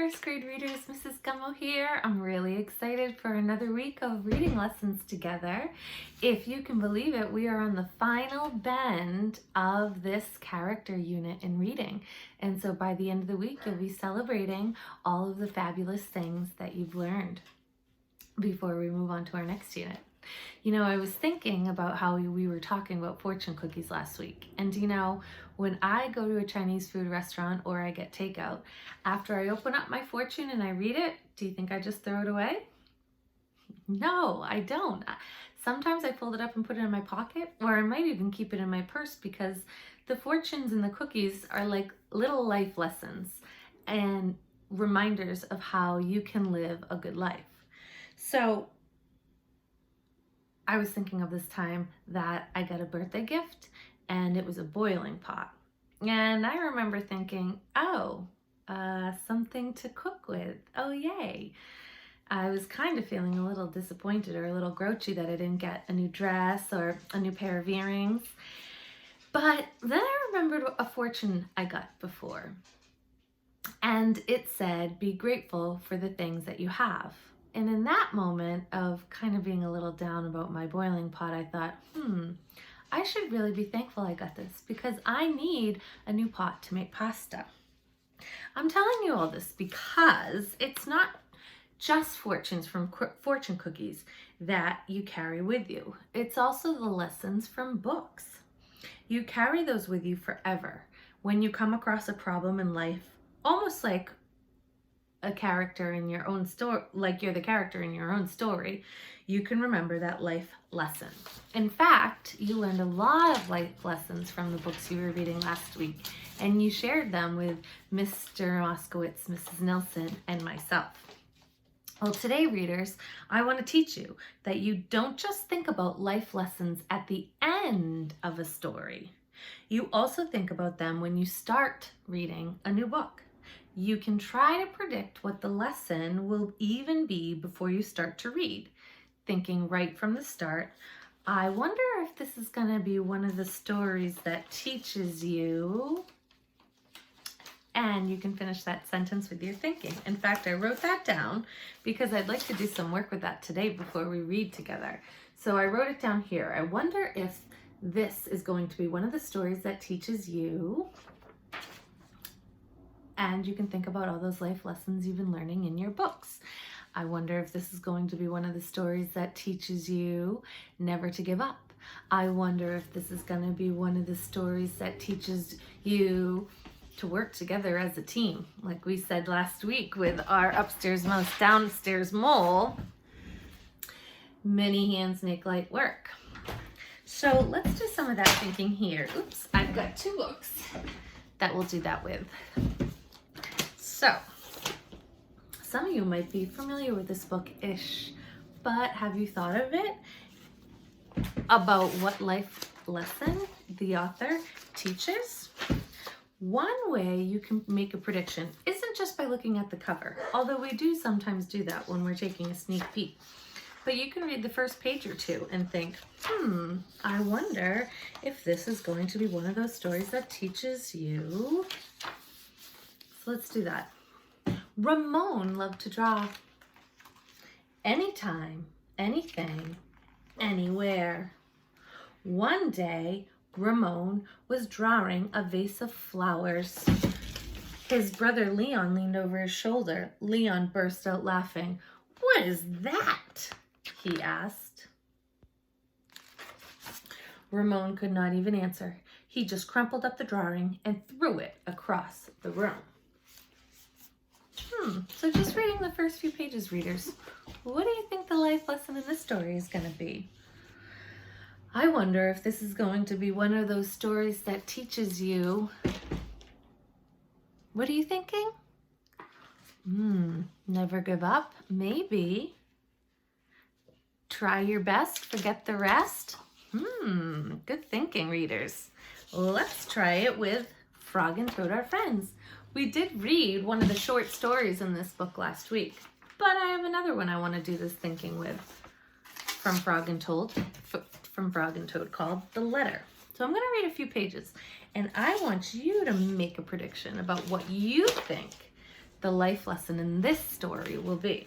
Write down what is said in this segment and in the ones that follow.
first grade readers, Mrs. Gummo here. I'm really excited for another week of reading lessons together. If you can believe it, we are on the final bend of this character unit in reading. And so by the end of the week, you'll be celebrating all of the fabulous things that you've learned before we move on to our next unit. You know, I was thinking about how we were talking about fortune cookies last week. And you know, when I go to a Chinese food restaurant or I get takeout, after I open up my fortune and I read it, do you think I just throw it away? No, I don't. Sometimes I fold it up and put it in my pocket, or I might even keep it in my purse because the fortunes and the cookies are like little life lessons and reminders of how you can live a good life. So I was thinking of this time that I got a birthday gift and it was a boiling pot. And I remember thinking, something to cook with. Oh, yay. I was kind of feeling a little disappointed or a little grouchy that I didn't get a new dress or a new pair of earrings. But then I remembered a fortune I got before. And it said, be grateful for the things that you have. And in that moment of kind of being a little down about my boiling pot, I thought, I should really be thankful I got this because I need a new pot to make pasta. I'm telling you all this because it's not just fortunes from fortune cookies that you carry with you. It's also the lessons from books. You carry those with you forever. When you come across a problem in life, almost like a character in your own story, like you're the character in your own story, you can remember that life lesson. In fact, you learned a lot of life lessons from the books you were reading last week, and you shared them with Mr. Moskowitz, Mrs. Nelson, and myself. Well, today, readers, I want to teach you that you don't just think about life lessons at the end of a story. You also think about them when you start reading a new book. You can try to predict what the lesson will even be before you start to read, thinking right from the start, I wonder if this is going to be one of the stories that teaches you, and you can finish that sentence with your thinking. In fact, I wrote that down because I'd like to do some work with that today before we read together. So I wrote it down here. I wonder if this is going to be one of the stories that teaches you. And you can think about all those life lessons you've been learning in your books. I wonder if this is going to be one of the stories that teaches you never to give up. I wonder if this is going to be one of the stories that teaches you to work together as a team. Like we said last week with our upstairs mouse, downstairs mole, many hands make light work. So let's do some of that thinking here. Oops, I've got two books that we'll do that with. So, some of you might be familiar with this book-ish, but have you thought of it about what life lesson the author teaches? One way you can make a prediction isn't just by looking at the cover, although we do sometimes do that when we're taking a sneak peek. But you can read the first page or two and think, I wonder if this is going to be one of those stories that teaches you. So let's do that. Ramon loved to draw. Anytime, anything, anywhere. One day, Ramon was drawing a vase of flowers. His brother Leon leaned over his shoulder. Leon burst out laughing. "What is that?" he asked. Ramon could not even answer. He just crumpled up the drawing and threw it across the room. So just reading the first few pages, readers, what do you think the life lesson in this story is going to be? I wonder if this is going to be one of those stories that teaches you. What are you thinking? Never give up? Maybe. Try your best, forget the rest? Good thinking, readers. Let's try it with Frog and Toad Are Friends. We did read one of the short stories in this book last week, but I have another one I want to do this thinking with from Frog and Toad called The Letter. So I'm going to read a few pages, and I want you to make a prediction about what you think the life lesson in this story will be.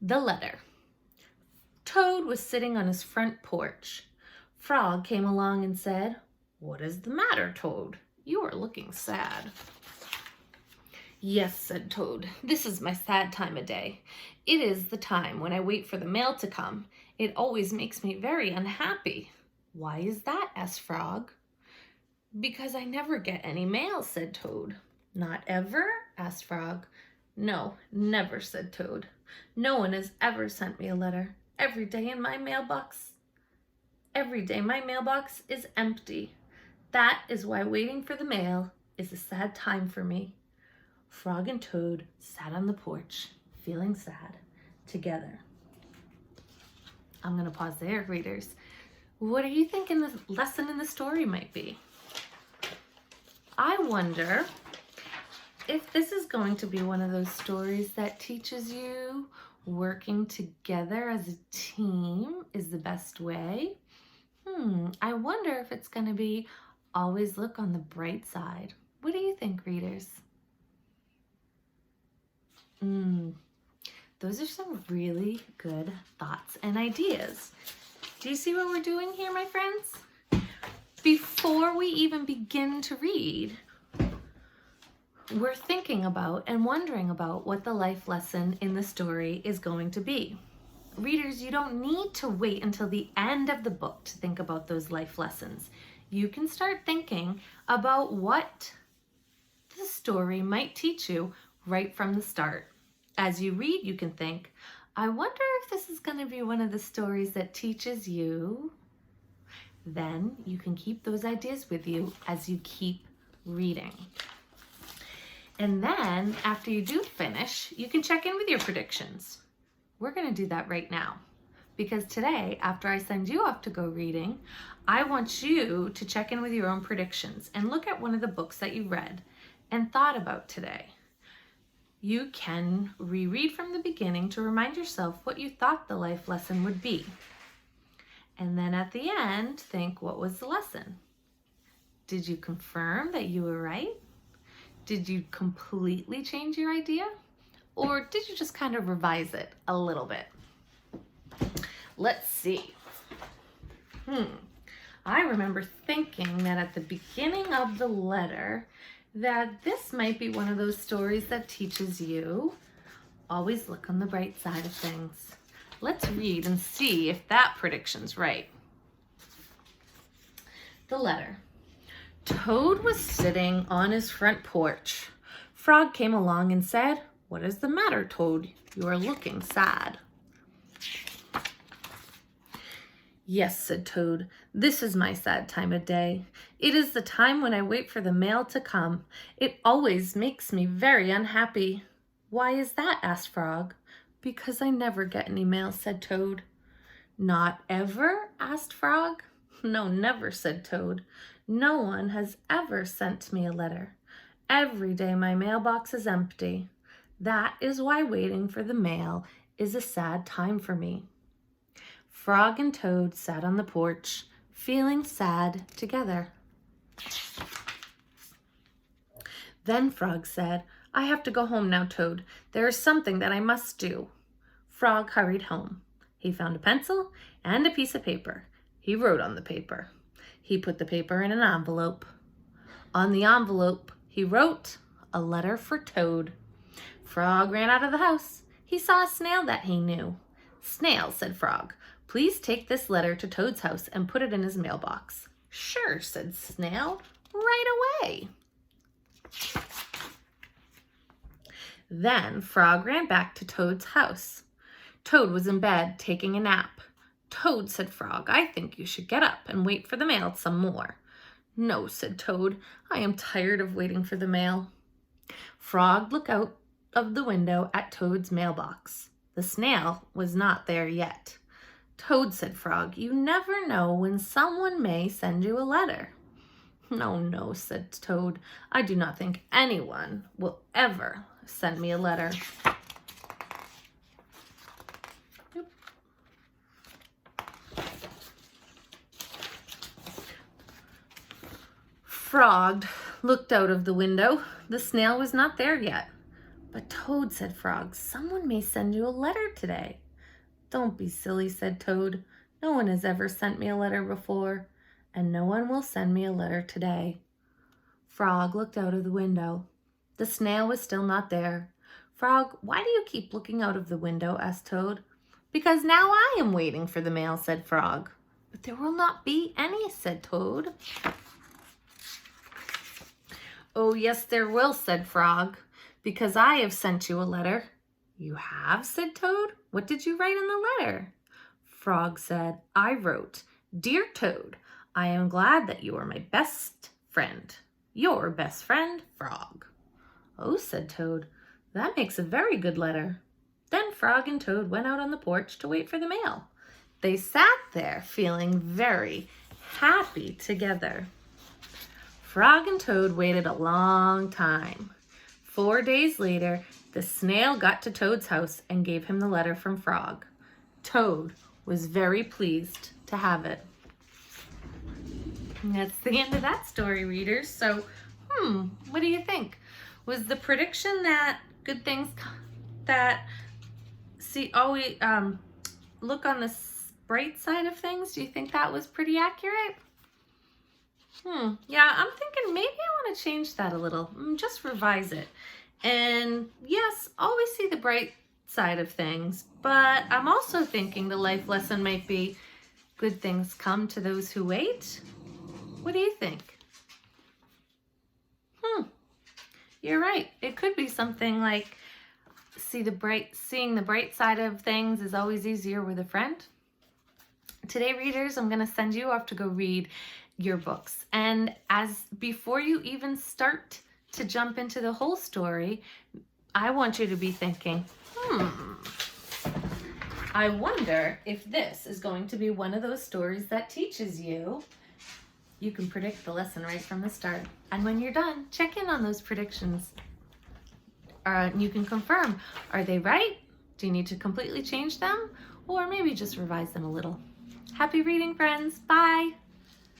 The letter. Toad was sitting on his front porch. Frog came along and said, "What is the matter, Toad? You are looking sad." "Yes," said Toad, "this is my sad time of day. It is the time when I wait for the mail to come. It always makes me very unhappy." "Why is that?" asked Frog. "Because I never get any mail," said Toad. "Not ever?" asked Frog. "No, never," said Toad. "No one has ever sent me a letter. Every day my mailbox is empty. That is why waiting for the mail is a sad time for me." Frog and Toad sat on the porch, feeling sad, together. I'm going to pause there, readers. What are you thinking the lesson in the story might be? I wonder if this is going to be one of those stories that teaches you working together as a team is the best way. I wonder if it's going to be always look on the bright side. What do you think, readers? Those are some really good thoughts and ideas. Do you see what we're doing here, my friends? Before we even begin to read, we're thinking about and wondering about what the life lesson in the story is going to be. Readers, you don't need to wait until the end of the book to think about those life lessons. You can start thinking about what the story might teach you right from the start. As you read, you can think, I wonder if this is going to be one of the stories that teaches you. Then you can keep those ideas with you as you keep reading. And then after you do finish, you can check in with your predictions. We're going to do that right now, because today, after I send you off to go reading, I want you to check in with your own predictions and look at one of the books that you read and thought about today. You can reread from the beginning to remind yourself what you thought the life lesson would be. And then at the end, think, what was the lesson? Did you confirm that you were right? Did you completely change your idea? Or did you just kind of revise it a little bit? Let's see. I remember thinking that at the beginning of the letter that this might be one of those stories that teaches you always look on the bright side of things. Let's read and see if that prediction's right. The letter. Toad was sitting on his front porch. Frog came along and said, "What is the matter, Toad? You are looking sad." "Yes," said Toad, "this is my sad time of day. It is the time when I wait for the mail to come. It always makes me very unhappy." "Why is that?" asked Frog. "Because I never get any mail," said Toad. "Not ever?" asked Frog. "No, never," said Toad. "No one has ever sent me a letter. Every day my mailbox is empty. That is why waiting for the mail is a sad time for me." Frog and Toad sat on the porch, feeling sad together. Then Frog said, "I have to go home now, Toad. There is something that I must do." Frog hurried home. He found a pencil and a piece of paper. He wrote on the paper. He put the paper in an envelope. On the envelope, he wrote, "A letter for Toad." Frog ran out of the house. He saw a snail that he knew. "Snail," said Frog, "please take this letter to Toad's house and put it in his mailbox." "Sure," said Snail, "right away." Then Frog ran back to Toad's house. Toad was in bed taking a nap. "Toad," said Frog, "I think you should get up and wait for the mail some more." "No," said Toad, "I am tired of waiting for the mail." Frog looked out of the window at Toad's mailbox. The snail was not there yet. "Toad," said Frog, "you never know when someone may send you a letter." "No, no," said Toad, "I do not think anyone will ever send me a letter." Frog looked out of the window. The snail was not there yet. But Toad, said Frog, someone may send you a letter today. Don't be silly, said Toad. No one has ever sent me a letter before, and no one will send me a letter today. Frog looked out of the window. The snail was still not there. Frog, why do you keep looking out of the window? Asked Toad. Because now I am waiting for the mail, said Frog. But there will not be any, said Toad. Oh, yes, there will, said Frog, because I have sent you a letter. You have, said Toad. What did you write in the letter? Frog said, I wrote, Dear Toad, I am glad that you are my best friend. Your best friend, Frog. Oh, said Toad, that makes a very good letter. Then Frog and Toad went out on the porch to wait for the mail. They sat there feeling very happy together. Frog and Toad waited a long time. 4 days later, the snail got to Toad's house and gave him the letter from Frog. Toad was very pleased to have it. And that's the end of that story, readers. So, what do you think? Was the prediction that good things always look on the bright side of things? Do you think that was pretty accurate? Yeah, I'm thinking maybe I want to change that a little. Just revise it. And yes, always see the bright side of things, but I'm also thinking the life lesson might be good things come to those who wait. What do you think? You're right. It could be something like seeing the bright side of things is always easier with a friend. Today, readers, I'm going to send you off to go read your books. And before you even start to jump into the whole story, I want you to be thinking, I wonder if this is going to be one of those stories that teaches you can predict the lesson right from the start. And when you're done, check in on those predictions. You can confirm, are they right? Do you need to completely change them? Or maybe just revise them a little. Happy reading, friends. Bye.